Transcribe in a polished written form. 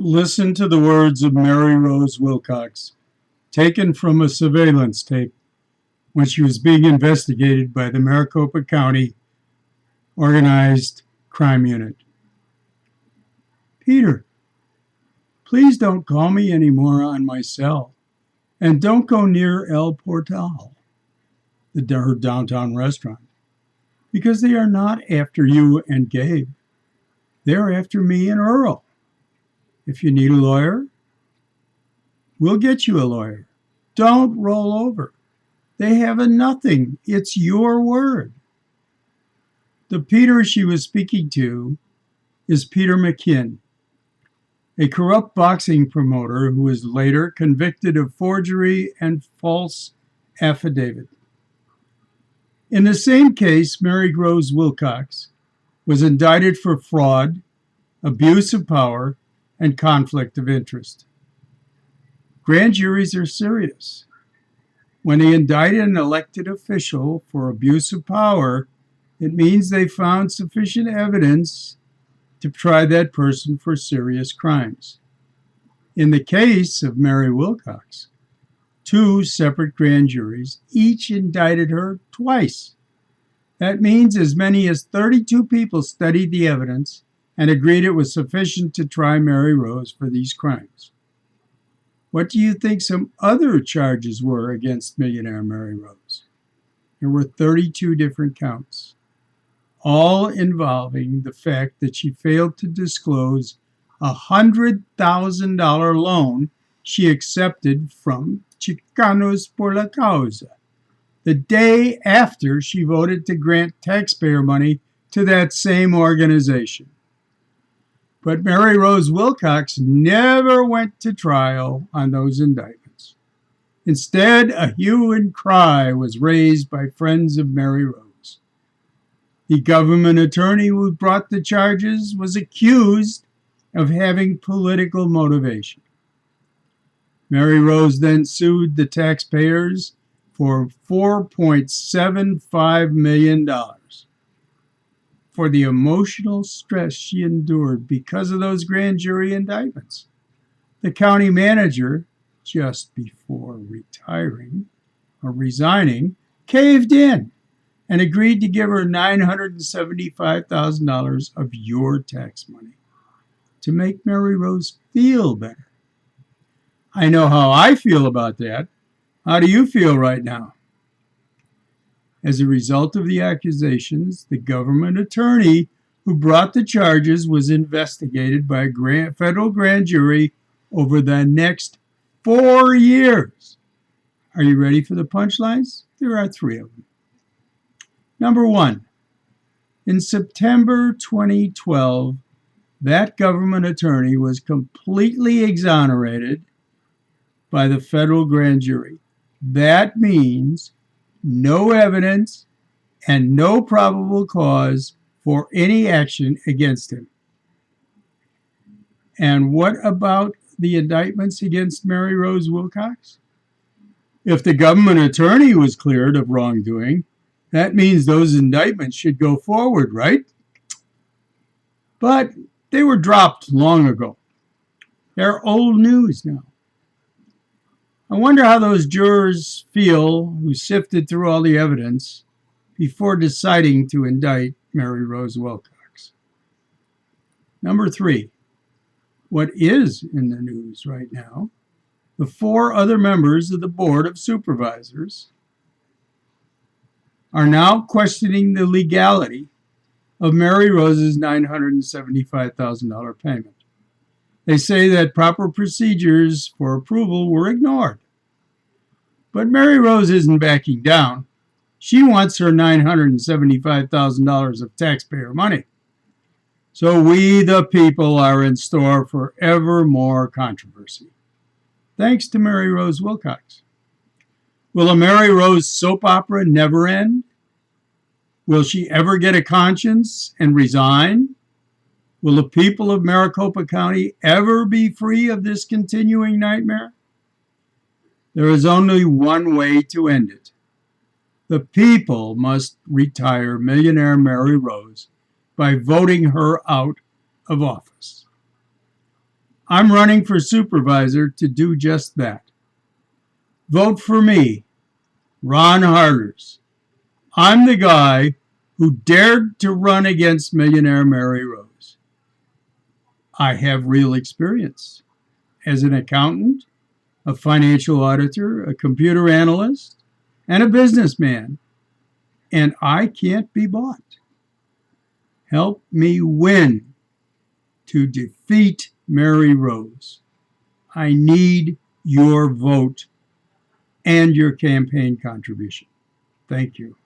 Listen to the words of Mary Rose Wilcox, taken from a surveillance tape when she was being investigated by the Maricopa County Organized Crime Unit. Peter, please don't call me anymore on my cell, and don't go near El Portal, her downtown restaurant, because they are not after you and Gabe. They're after me and Earl. If you need a lawyer, we'll get you a lawyer. Don't roll over. They have a nothing. It's your word. The Peter she was speaking to is Peter McKinn, a corrupt boxing promoter who was later convicted of forgery and false affidavit. In the same case, Mary Rose Wilcox was indicted for fraud, abuse of power, and conflict of interest. Grand juries are serious. When they indict an elected official for abuse of power, it means they found sufficient evidence to try that person for serious crimes. In the case of Mary Wilcox, two separate grand juries each indicted her twice. That means as many as 32 people studied the evidence and agreed it was sufficient to try Mary Rose for these crimes. What do you think some other charges were against millionaire Mary Rose? There were 32 different counts, all involving the fact that she failed to disclose a $100,000 loan she accepted from Chicanos por la Causa, the day after she voted to grant taxpayer money to that same organization. But Mary Rose Wilcox never went to trial on those indictments. Instead, a hue and cry was raised by friends of Mary Rose. The government attorney who brought the charges was accused of having political motivation. Mary Rose then sued the taxpayers for $4.75 million. For the emotional stress she endured because of those grand jury indictments. The county manager, just before resigning, caved in and agreed to give her $975,000 of your tax money to make Mary Rose feel better. I know how I feel about that. How do you feel right now? As a result of the accusations, the government attorney who brought the charges was investigated by a federal grand jury over the next 4 years. Are you ready for the punchlines? There are 3 of them. Number 1, in September 2012, that government attorney was completely exonerated by the federal grand jury. That means no evidence and no probable cause for any action against him. And what about the indictments against Mary Rose Wilcox? If the government attorney was cleared of wrongdoing, that means those indictments should go forward, right? But they were dropped long ago. They're old news now. I wonder how those jurors feel who sifted through all the evidence before deciding to indict Mary Rose Wilcox. Number 3, what is in the news right now? The 4 other members of the Board of Supervisors are now questioning the legality of Mary Rose's $975,000 payment. They say that proper procedures for approval were ignored. But Mary Rose isn't backing down. She wants her $975,000 of taxpayer money. So we, the people, are in store for ever more controversy. Thanks to Mary Rose Wilcox. Will a Mary Rose soap opera never end? Will she ever get a conscience and resign? Will the people of Maricopa County ever be free of this continuing nightmare? There is only one way to end it. The people must retire millionaire Mary Rose by voting her out of office. I'm running for supervisor to do just that. Vote for me, Ron Harders. I'm the guy who dared to run against millionaire Mary Rose. I have real experience as an accountant, a financial auditor, a computer analyst, and a businessman, and I can't be bought. Help me win to defeat Mary Rose. I need your vote and your campaign contribution. Thank you.